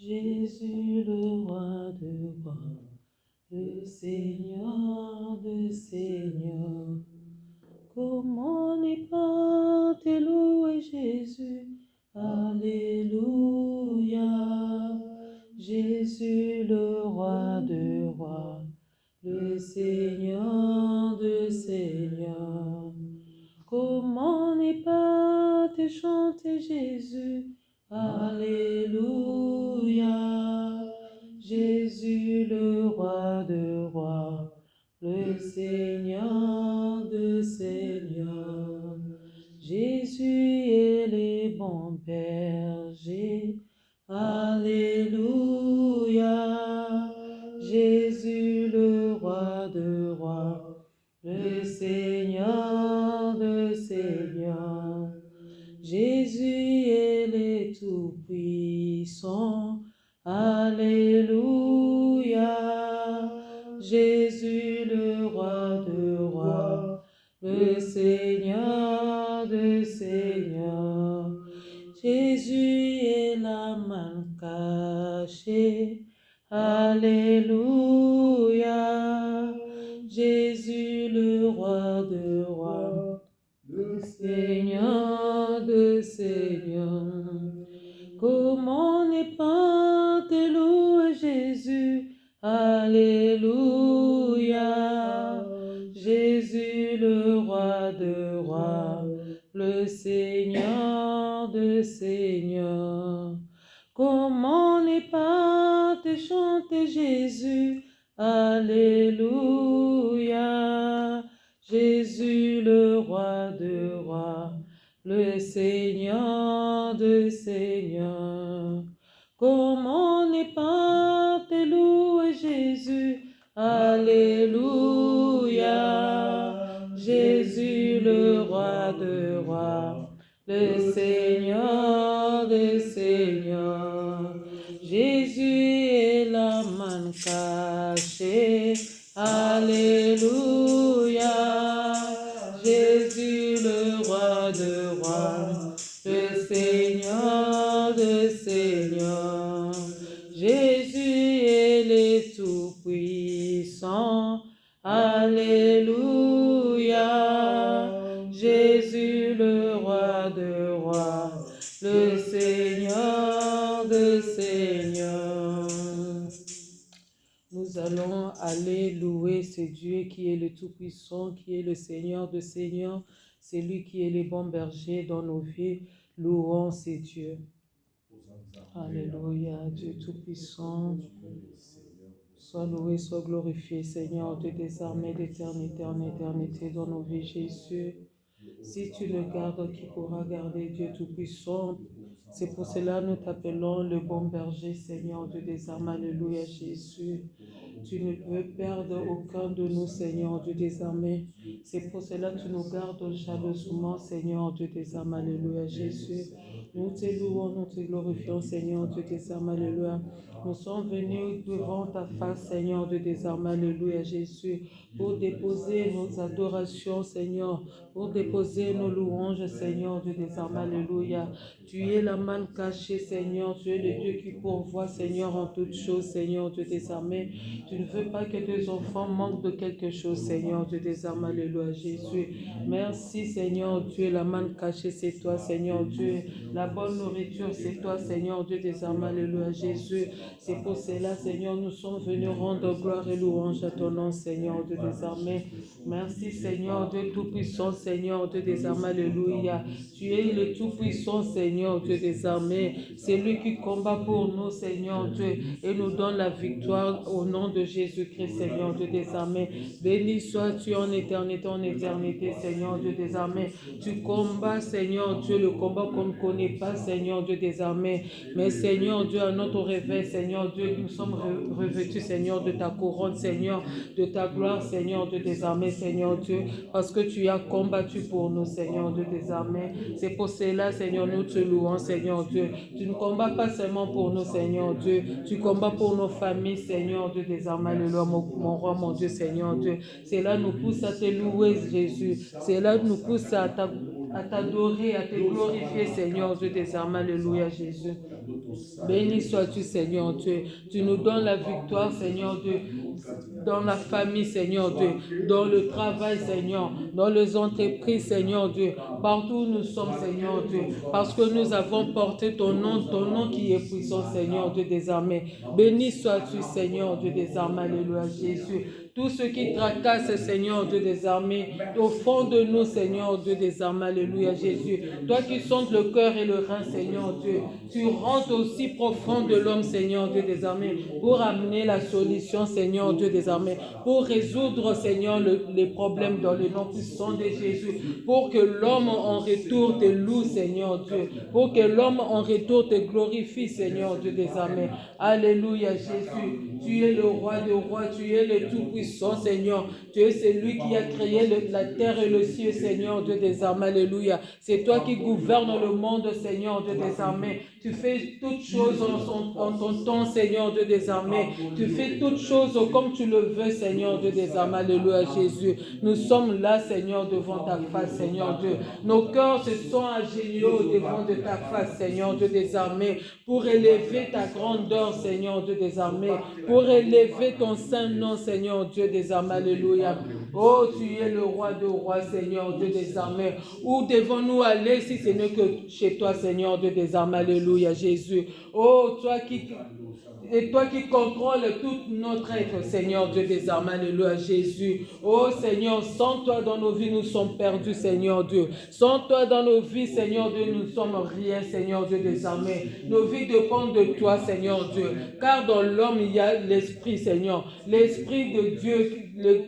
Jésus le roi de rois, le Seigneur de seigneurs. Comment ne pas te louer Jésus? Alléluia. Jésus le roi de rois, le Seigneur de seigneurs. Comment ne pas te chanter Jésus? Alléluia. Jésus le roi de rois, le Seigneur de seigneurs. Jésus est le bon berger. Alléluia. Jésus le roi de rois, le Seigneur de seigneurs. Jésus est le Tout-Puissant. Alléluia. Jésus le roi de rois, le Seigneur de seigneurs. Jésus est la main cachée. Alléluia. Jésus le roi de rois, le Seigneur de seigneurs. Comment ne pas te louer Jésus? Alléluia. Jésus le roi de rois, le Seigneur de seigneurs. Comment ne pas te chanter Jésus? Alléluia. Jésus le roi de rois, le Seigneur de seigneurs. Comment ne pas te louer Jésus? Alléluia. Jésus le roi de rois, le Seigneur de seigneurs. Jésus est la main cachée. Alléluia. Jésus le roi de rois, le Seigneur de seigneurs. Jésus est le Tout-Puissant. Alléluia. Jésus le roi de rois, le Seigneur de seigneurs. Nous allons aller louer ce Dieu qui est le Tout-Puissant, qui est le Seigneur de seigneurs. C'est lui qui est le bon berger dans nos vies. Louons ce Dieu. Alléluia, Dieu Tout-Puissant. Sois loué, sois glorifié, Seigneur, Dieu des armées, d'éternité en éternité dans nos vies, Jésus. Si tu le gardes, qui pourra garder Dieu Tout-Puissant? C'est pour cela que nous t'appelons le bon berger, Seigneur, Dieu des armes. Alléluia, Jésus. Tu ne veux perdre aucun de nous, Seigneur, Dieu des armées. C'est pour cela que tu nous gardes jalousement, Seigneur, Dieu des armes. Alléluia, Jésus. Nous te louons, nous te glorifions, Seigneur, Dieu des armes. Alléluia. Nous sommes venus devant ta face, Seigneur, Dieu des armes. Alléluia, Jésus, pour déposer nos adorations, Seigneur, pour déposer nos louanges, Seigneur, Dieu des armes. Alléluia. Tu es la manne cachée, Seigneur. Tu es le Dieu qui pourvoit, Seigneur, en toutes choses, Seigneur, Dieu des armées. Tu ne veux pas que tes enfants manquent de quelque chose, Seigneur, Dieu des armes. Alléluia, Jésus. Merci, Seigneur Dieu. La manne cachée, c'est toi, Seigneur Dieu. La bonne nourriture, c'est toi, Seigneur Dieu des armes. Alléluia, Jésus. C'est pour cela, Seigneur, nous sommes venus rendre gloire et louange à ton nom, Seigneur Dieu des armées. Merci, Seigneur Dieu Tout-Puissant, Seigneur Dieu des armées. Alléluia. Tu es le Tout-Puissant, Seigneur Dieu des armées. C'est lui qui combat pour nous, Seigneur Dieu, et nous donne la victoire au nom de Jésus-Christ, Seigneur Dieu des armées. Béni sois-tu en éternité, Seigneur Dieu des armées. Tu combats, Seigneur Dieu, le combat qu'on ne connaît pas, Seigneur Dieu des armées. Mais Seigneur Dieu, à notre réveil, Seigneur Dieu, nous sommes revêtus, Seigneur, de ta couronne, Seigneur, de ta gloire, Seigneur Dieu des armées, Seigneur Dieu, parce que tu as combattu pour nous, Seigneur Dieu des armées. C'est pour cela, Seigneur, nous te louons, Seigneur Dieu. Tu ne combats pas seulement pour nous, Seigneur Dieu, tu combats pour nos familles, Seigneur Dieu des armées. Alléluia, mon roi, mon Dieu, Seigneur Dieu. Cela nous pousse à te louer, Jésus. Cela nous pousse à t'adorer, à te glorifier, Seigneur Dieu des armées. Alléluia, Jésus. Béni sois-tu, Seigneur Dieu. Tu nous donnes la victoire, Seigneur Dieu, dans la famille, Seigneur Dieu, dans le travail, Seigneur, dans les entreprises, Seigneur Dieu, partout où nous sommes, Seigneur Dieu, parce que nous avons porté ton nom qui est puissant, Seigneur Dieu des armées. Béni sois-tu, Seigneur Dieu des armées, alléluia, Jésus. Tout ce qui tracasse, Seigneur Dieu des armées, au fond de nous, Seigneur Dieu des armées, alléluia, Jésus. Toi qui sondes le cœur et le rein, Seigneur Dieu, tu rentres aussi profond de l'homme, Seigneur Dieu des armées, pour amener la solution, Seigneur Dieu des armées, pour résoudre, Seigneur, les problèmes dans le nom puissant de Jésus, pour que l'homme en retour te loue, Seigneur Dieu, pour que l'homme en retour te glorifie, Seigneur Dieu des armées. Alléluia, Jésus. Tu es le roi des rois, tu es le tout-puissant, Seigneur. Tu es celui qui a créé la terre et le ciel, Seigneur Dieu des armées. Alléluia. C'est toi qui gouvernes le monde, Seigneur Dieu des armées. Tu fais toutes choses en ton temps, Seigneur Dieu des armées. Tu fais toutes choses comme tu le veux, Seigneur Dieu des armées. Alléluia, Jésus. Nous sommes là, Seigneur, devant ta face, Seigneur Dieu. Nos cœurs se sont agenouillés devant de ta face, Seigneur Dieu des armées, pour élever ta grandeur, Seigneur Dieu des armées, pour élever ton saint nom, Seigneur Dieu des armées. Alléluia. Oh, tu es le roi de rois, Seigneur Dieu des armées. Où devons-nous aller si ce n'est que chez toi, Seigneur Dieu des armées? Alléluia, Jésus. Oh, toi qui contrôles tout notre être, Seigneur Dieu des armées, alléluia, Jésus. Oh Seigneur, sans toi dans nos vies, nous sommes perdus, Seigneur Dieu. Sans toi dans nos vies, Seigneur Dieu, nous ne sommes rien, Seigneur Dieu des armées. Nos vies dépendent de toi, Seigneur Dieu. Car dans l'homme, il y a l'Esprit, Seigneur. L'Esprit de Dieu,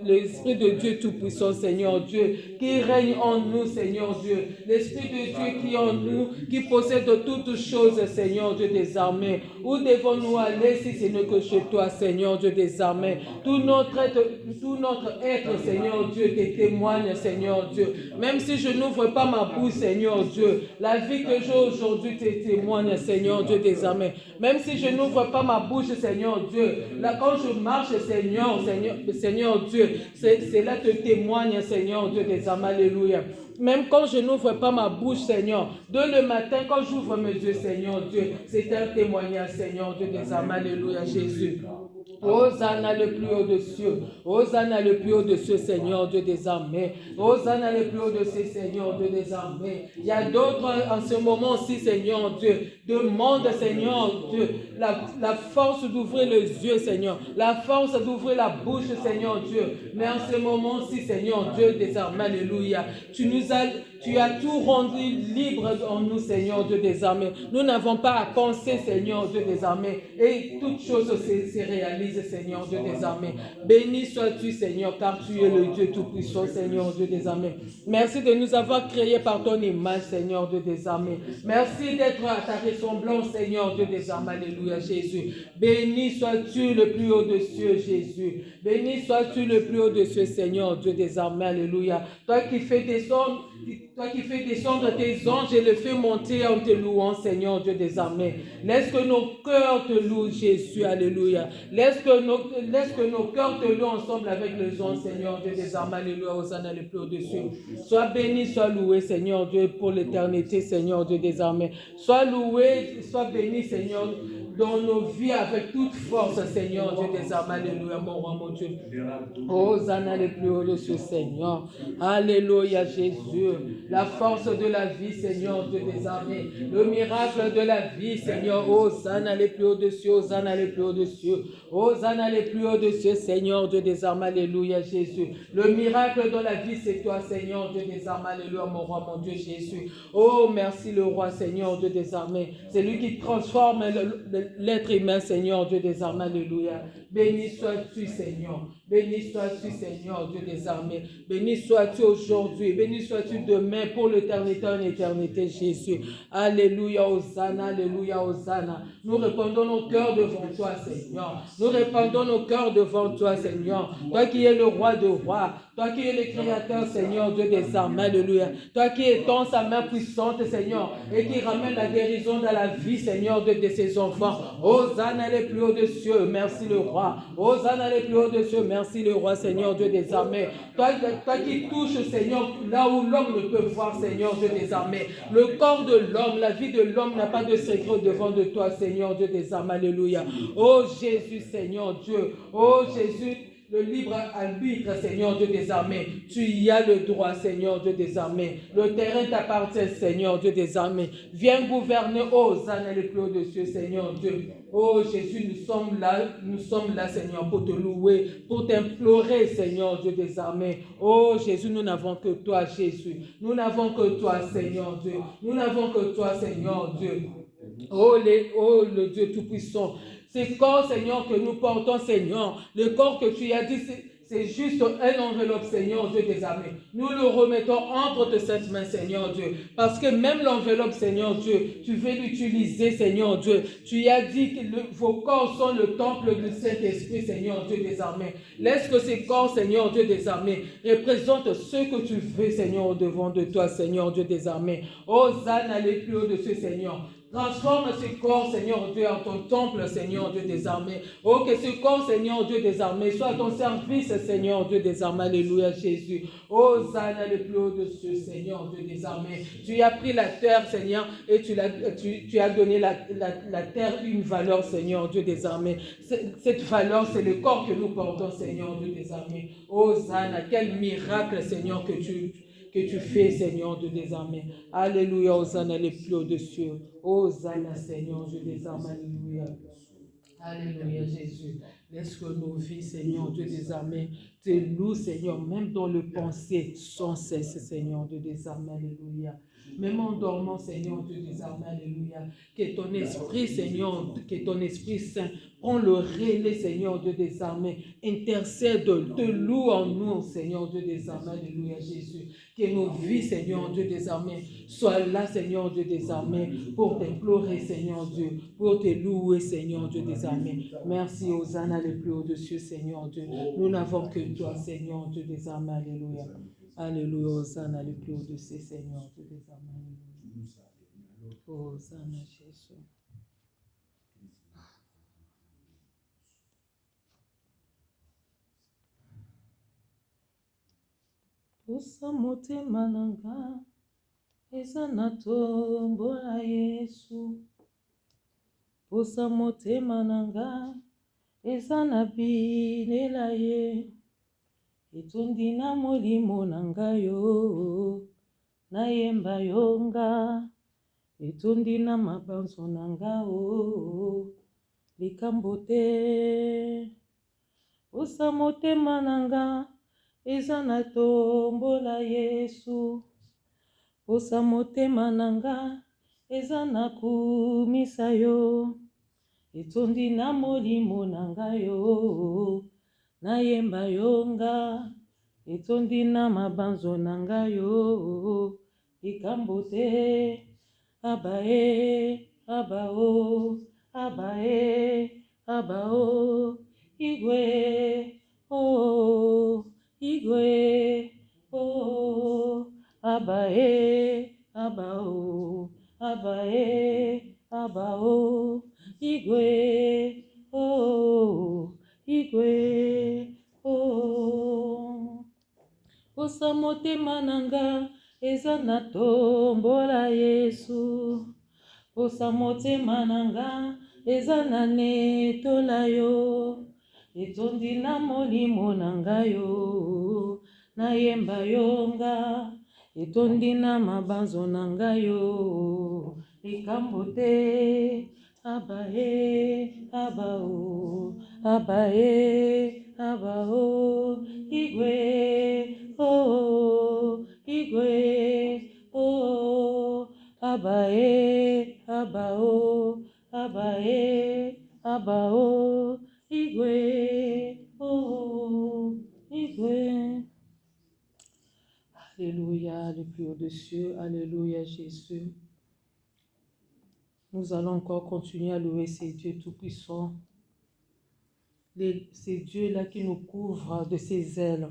l'Esprit de Dieu Tout-Puissant, Seigneur Dieu, qui règne en nous, Seigneur Dieu. L'Esprit de Dieu qui est en nous, qui possède toutes choses, Seigneur Dieu des armées. Où devons-nous aller si ce n'est que chez toi, Seigneur Dieu des armées? Tout notre être, Seigneur Dieu, te témoigne, Seigneur Dieu. Même si je n'ouvre pas ma bouche, Seigneur Dieu, la vie que j'ai aujourd'hui te témoigne, Seigneur Dieu des armées. Même si je n'ouvre pas ma bouche, Seigneur Dieu, là quand je marche, Seigneur Dieu, cela te témoigne, Seigneur Dieu des armées. Alléluia. Même quand je n'ouvre pas ma bouche, Seigneur, dès le matin, quand j'ouvre mes yeux, Seigneur Dieu, c'est un témoignage, Seigneur Dieu des armées. Alléluia, Jésus. Hosanna le plus haut des cieux. Hosanna le plus haut des cieux, Seigneur Dieu des armées. Hosanna le plus haut de ces Seigneur Dieu des armées. Il y a d'autres en ce moment aussi, Seigneur Dieu. Demande, Seigneur Dieu, la force d'ouvrir les yeux, Seigneur. La force d'ouvrir la bouche, Seigneur Dieu. Mais en ce moment-ci, Seigneur Dieu des armées, alléluia. Tu as tout rendu libre en nous, Seigneur Dieu des armées. Nous n'avons pas à penser, Seigneur Dieu des armées. Et toutes choses se réalisent, Seigneur Dieu des armées. Béni sois-tu, Seigneur, car tu es le Dieu Tout-Puissant, Seigneur Dieu des armées. Merci de nous avoir créés par ton image, Seigneur Dieu des armées. Merci d'être à ta ressemblance, Seigneur Dieu des armées. Alléluia, Jésus. Béni sois-tu le plus haut des cieux, Jésus. Béni sois-tu le plus haut des cieux, Seigneur Dieu des armées. Alléluia. Toi qui fais descendre tes anges et les fais monter en te louant, Seigneur Dieu des armées. Laisse que nos cœurs te louent, Jésus. Alléluia. Laisse que nos cœurs te louent ensemble avec les anges, Seigneur Dieu des armées. Alléluia. Hosanna le plus haut des cieux. Sois béni, sois loué, Seigneur Dieu, pour l'éternité, Seigneur Dieu des armées. Sois loué, sois béni, Seigneur, dans nos vies avec toute force, Seigneur Dieu des armées. Alléluia, mon roi, mon Dieu. Hosanna le plus haut des cieux, Seigneur. Alléluia, Jésus. La force de la vie, Seigneur Dieu des armées. Le miracle de la vie, Seigneur. Hosanna le plus haut des cieux. Hosanna le plus haut des cieux. Hosanna le plus haut des cieux, Seigneur Dieu des armées. Alléluia, Jésus. Le miracle de la vie, c'est toi, Seigneur Dieu des armées. Alléluia, mon roi, mon Dieu, Jésus. Oh, merci le roi, Seigneur Dieu des armées. C'est lui qui transforme l'être humain, Seigneur Dieu des armées. Alléluia. Béni sois-tu, Seigneur. Béni sois-tu, Seigneur Dieu des armées. Béni sois-tu aujourd'hui. Béni sois-tu demain pour l'éternité en éternité, Jésus. Alléluia, Hosanna, Alléluia, Hosanna. Nous répandons nos cœurs devant toi, Seigneur. Nous répandons nos cœurs devant toi, Seigneur. Toi qui es le roi de rois. Toi qui es le créateur, Seigneur Dieu des armées. Alléluia. Toi qui étends sa main puissante, Seigneur, et qui ramène la guérison dans la vie, Seigneur, de ses enfants. Hosanna les plus hauts des cieux. Merci le roi. Hosanna les plus hauts des cieux. Merci le roi, Seigneur Dieu des armées. Toi qui touches, Seigneur, là où l'homme ne peut voir, Seigneur Dieu des armées. Le corps de l'homme, la vie de l'homme n'a pas de secret devant de toi, Seigneur Dieu des armées. Alléluia. Oh Jésus, Seigneur Dieu. Oh Jésus, le libre arbitre, Seigneur Dieu des armées. Tu y as le droit, Seigneur Dieu des armées. Le terrain t'appartient, Seigneur Dieu des armées. Viens gouverner, oh Zana, le plus haut des cieux, Seigneur Dieu. Oh Jésus, nous sommes là, Seigneur, pour te louer, pour t'implorer, Seigneur Dieu des armées. Oh Jésus, nous n'avons que toi, Jésus. Nous n'avons que toi, Seigneur Dieu. Nous n'avons que toi, Seigneur Dieu. Oh le Dieu Tout-Puissant. Ces corps, Seigneur, que nous portons, Seigneur, le corps que tu as dit, c'est juste un enveloppe, Seigneur Dieu des armées. Nous le remettons entre tes saintes mains, Seigneur Dieu. Parce que même l'enveloppe, Seigneur Dieu, tu veux l'utiliser, Seigneur Dieu. Tu as dit que vos corps sont le temple du Saint-Esprit, Seigneur Dieu des armées. Laisse que ces corps, Seigneur Dieu des armées, représentent ce que tu veux, Seigneur, au devant de toi, Seigneur Dieu des armées. Hosanna, allez plus haut de ce Seigneur. Transforme ce corps, Seigneur Dieu, en ton temple, Seigneur Dieu des armées. Oh, que ce corps, Seigneur Dieu des armées, soit à ton service, Seigneur Dieu des armées. Alléluia, Jésus. Hosanna, le plus haut de ce Seigneur Dieu des armées. Tu as pris la terre, Seigneur, et tu as donné la terre une valeur, Seigneur Dieu des armées. Cette valeur, c'est le corps que nous portons, Seigneur Dieu des armées. Hosanna, quel miracle, Seigneur, que tu fais, Seigneur Dieu des armées. Alléluia, Hosanna, les plus hauts de cieux. Hosanna, Seigneur Dieu des armées. Alléluia. Alléluia, Jésus. Laisse que nos vies, Seigneur Dieu des armées, te louent, Seigneur, même dans le pensée, sans cesse, Seigneur Dieu des armées. Alléluia. Même en dormant, Seigneur Dieu des armées. Alléluia. Que ton esprit, Seigneur, que ton esprit saint, prends le relais, Seigneur Dieu des armées. Intercède, te loue en nous, Seigneur Dieu des armées. Alléluia, Jésus. Que nos vies, Seigneur Dieu des armées, soient là, Seigneur Dieu des armées, pour t'implorer, Seigneur Dieu, pour te louer, Seigneur Dieu des armées. Merci, Hosanna, le plus haut de cieux, Seigneur Dieu. Nous n'avons que toi, Seigneur Dieu des armées. Alléluia. Alléluia, Hosanna, le plus haut de cieux, Seigneur Dieu des armées. Alléluia. Hosanna, Jésus. Posa motema nanga, eza na tombola Yesu. Posa motema nanga, eza na binela ye. Etondi na molimo nanga yo, nayemba yonga. Etondi na mabanzo nanga o, likambo te. Posa motema nanga, eza na tombola Yesu. Posa motema nanga, eza na kumisa yo. Etondi na molimo nanga yo, nayemba yonga. Etondi na mabanzo nanga yo, likambo te. Abae, abao, abae, abao, igwe, oh, igwe, oh, abae, abao, abae, abao, igwe, oh, igwe, oh. Posa motema nanga, eza na tombola Yesu. Posa motema nanga, eza na netola yo. Etondi na molimo nanga yo, nayemba yonga. Etondi na mabanzo nanga yo, likambo te. Abae, abao, abae, abao, igwe, oh, igwe, oh, abae, abao, abae, abao, igwe, oh, igwe. Alléluia, le plus haut des cieux. Alléluia, Jésus. Nous allons encore continuer à louer ces dieux tout-puissants. Ces dieux-là qui nous couvrent de ses ailes.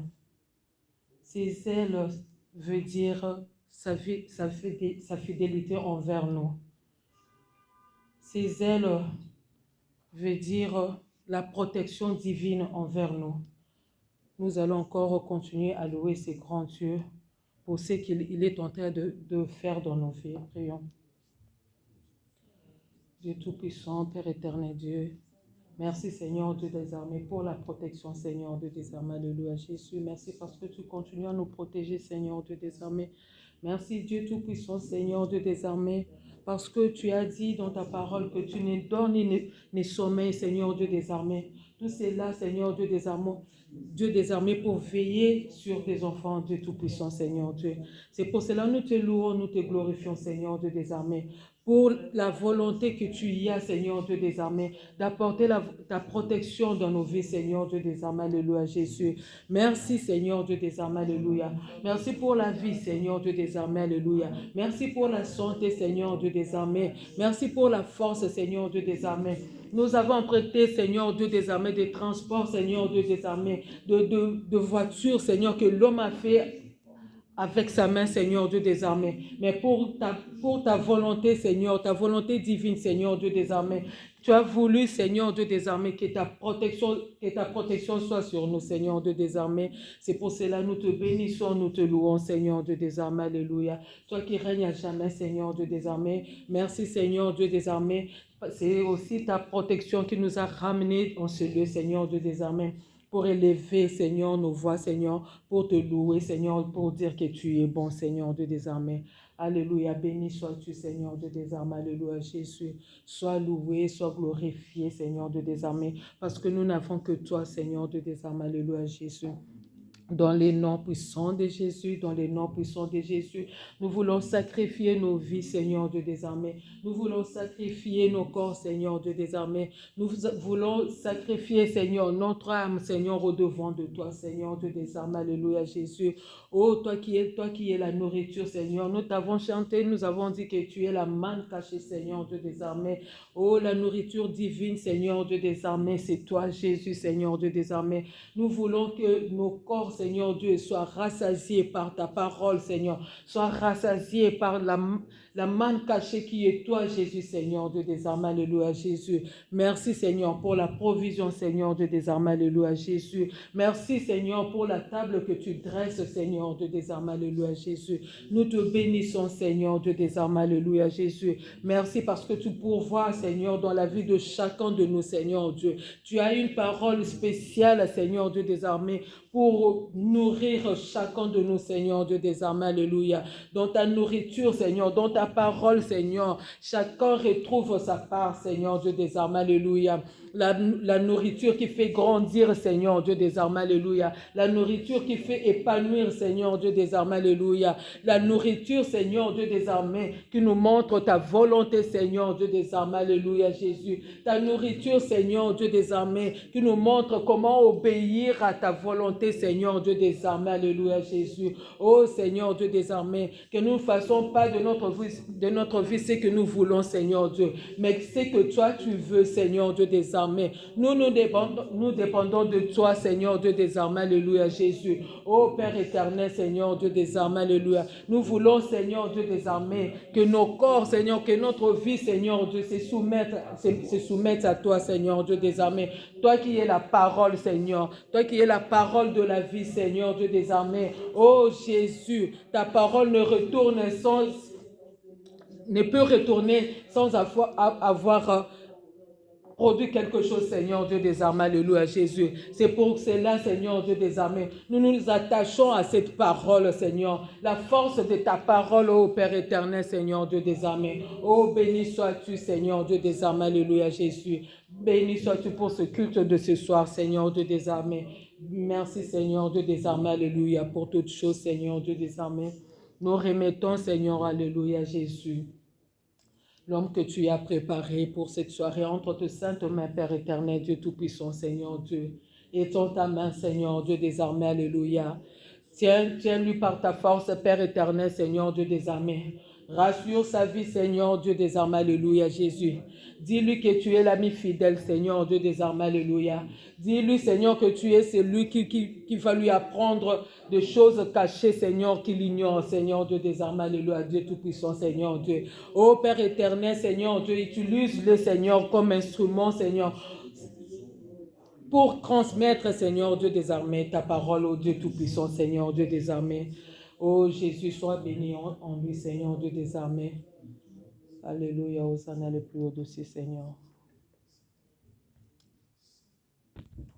Ces ailes veut dire sa fidélité envers nous. Ces ailes veut dire la protection divine envers nous. Nous allons encore continuer à louer ces grands dieux pour ce qu'il est en train de faire dans nos vies. Prions. Dieu Tout-Puissant, Père éternel Dieu, merci Seigneur Dieu des armées pour la protection Seigneur Dieu des armées. Alléluia Jésus, merci parce que tu continues à nous protéger Seigneur Dieu des armées. Merci Dieu Tout-Puissant Seigneur Dieu des armées, parce que tu as dit dans ta parole que tu ne donnes ni sommeil Seigneur Dieu des armées. Tout cela Seigneur Dieu des armées pour veiller sur tes enfants Dieu Tout-Puissant Seigneur Dieu. C'est pour cela nous te louons, nous te glorifions Seigneur Dieu des armées, pour la volonté que tu y as, Seigneur Dieu des armées, d'apporter ta protection dans nos vies, Seigneur Dieu des armées, alléluia Jésus. Merci, Seigneur Dieu des armées, alléluia. Merci pour la vie, Seigneur Dieu des armées, alléluia. Merci pour la santé, Seigneur Dieu des armées. Merci pour la force, Seigneur Dieu des armées. Nous avons emprunté, Seigneur Dieu des armées, des transports, Seigneur Dieu des armées, de voitures, Seigneur, que l'homme a fait avec sa main, Seigneur Dieu des armées. Mais pour ta volonté, Seigneur, ta volonté divine, Seigneur Dieu des armées, tu as voulu, Seigneur Dieu des armées, que ta protection soit sur nous, Seigneur Dieu des armées. C'est pour cela que nous te bénissons, nous te louons, Seigneur Dieu des armées. Alléluia. Toi qui règnes à jamais, Seigneur Dieu des armées. Merci, Seigneur Dieu des armées. C'est aussi ta protection qui nous a ramenés en ce lieu, Seigneur Dieu des armées, pour élever, Seigneur, nos voix, Seigneur, pour te louer, Seigneur, pour dire que tu es bon, Seigneur, Dieu des armées. Alléluia, béni sois-tu, Seigneur, Dieu des armées. Alléluia, Jésus. Sois loué, sois glorifié, Seigneur, Dieu des armées, parce que nous n'avons que toi, Seigneur, Dieu des armées. Alléluia, Jésus. Dans les noms puissants de Jésus, dans les noms puissants de Jésus, nous voulons sacrifier nos vies, Seigneur Dieu des armées. Nous voulons sacrifier nos corps, Seigneur Dieu des armées. Nous voulons sacrifier, Seigneur, notre âme, Seigneur, au devant de toi, Seigneur Dieu des armées. Alléluia, Jésus. Oh, toi qui es la nourriture, Seigneur. Nous t'avons chanté, nous avons dit que tu es la manne cachée, Seigneur Dieu des armées. Oh, la nourriture divine, Seigneur Dieu des armées, c'est toi, Jésus, Seigneur Dieu des armées. Nous voulons que nos corps, Seigneur Dieu, soient rassasiés par ta parole, Seigneur. Soient rassasiés par la manne cachée qui est toi, Jésus, Seigneur Dieu des armées. Alléluia, Jésus. Merci, Seigneur, pour la provision, Seigneur Dieu des armées. Alléluia, Jésus. Merci, Seigneur, pour la table que tu dresses, Seigneur Dieu des armées. Alléluia, Jésus. Nous te bénissons, Seigneur Dieu des armées. Alléluia, Jésus. Merci parce que tu pourvois, Seigneur, dans la vie de chacun de nous, Seigneur Dieu. Tu as une parole spéciale, Seigneur Dieu des armées, pour nourrir chacun de nous, Seigneur Dieu des armées. Alléluia. Dans ta nourriture, Seigneur, dans ta parole, Seigneur, chacun retrouve sa part, Seigneur Dieu des armées. Alléluia. La nourriture qui fait grandir, Seigneur Dieu des armées. Alléluia. La nourriture qui fait épanouir, Seigneur Dieu des armées. Alléluia. La nourriture, Seigneur Dieu des armées, qui nous montre ta volonté, Seigneur Dieu des armées. Alléluia, Jésus. Ta nourriture, Seigneur Dieu des armées, qui nous montre comment obéir à ta volonté, Seigneur Dieu des armées. Alléluia, Jésus. Oh Seigneur Dieu des armées, que nous ne fassions pas de notre vie ce que nous voulons, Seigneur Dieu, mais c'est que toi tu veux, Seigneur Dieu des armées. Nous dépendons de toi, Seigneur Dieu des armées. Alléluia, Jésus. Oh Père éternel, Seigneur Dieu des armées. Alléluia. Nous voulons, Seigneur Dieu des armées, que nos corps, Seigneur, que notre vie, Seigneur Dieu, se soumette à toi, Seigneur Dieu des armées. Toi qui es la parole, Seigneur. Toi qui es la parole de la vie, Seigneur Dieu des armées. Oh Jésus, ta parole ne peut retourner sans avoir produit quelque chose, Seigneur Dieu des armées. Alléluia, Jésus. C'est pour cela, Seigneur Dieu des armées, nous nous attachons à cette parole, Seigneur. La force de ta parole, ô Père éternel, Seigneur Dieu des armées. Oh, béni sois-tu, Seigneur Dieu des armées. Alléluia, Jésus. Béni sois-tu pour ce culte de ce soir, Seigneur Dieu des armées. Merci, Seigneur Dieu des armées. Alléluia, pour toutes choses, Seigneur Dieu des armées. Nous remettons, Seigneur, alléluia, Jésus, l'homme que tu as préparé pour cette soirée entre tes saintes mains, Père éternel, Dieu tout-puissant, Seigneur Dieu. Étends ta main, Seigneur Dieu des armées, alléluia. Tiens-lui par ta force, Père éternel, Seigneur Dieu des armées. Rassure sa vie, Seigneur Dieu des armées, alléluia, Jésus. Dis-lui que tu es l'ami fidèle, Seigneur Dieu des armées, alléluia. Dis-lui, Seigneur, que tu es celui qui va lui apprendre des choses cachées, Seigneur, qu'il ignore, Seigneur Dieu des armées, alléluia, Dieu tout-puissant, Seigneur Dieu. Ô Père éternel, Seigneur Dieu, utilise-le, Seigneur, comme instrument, Seigneur, pour transmettre, Seigneur Dieu des armées, ta parole, ô Dieu tout-puissant, Seigneur Dieu des armées. Oh Jésus, sois béni en lui, Seigneur Dieu des armées. Alléluia, Hosanna le plus haut dossier, Seigneur.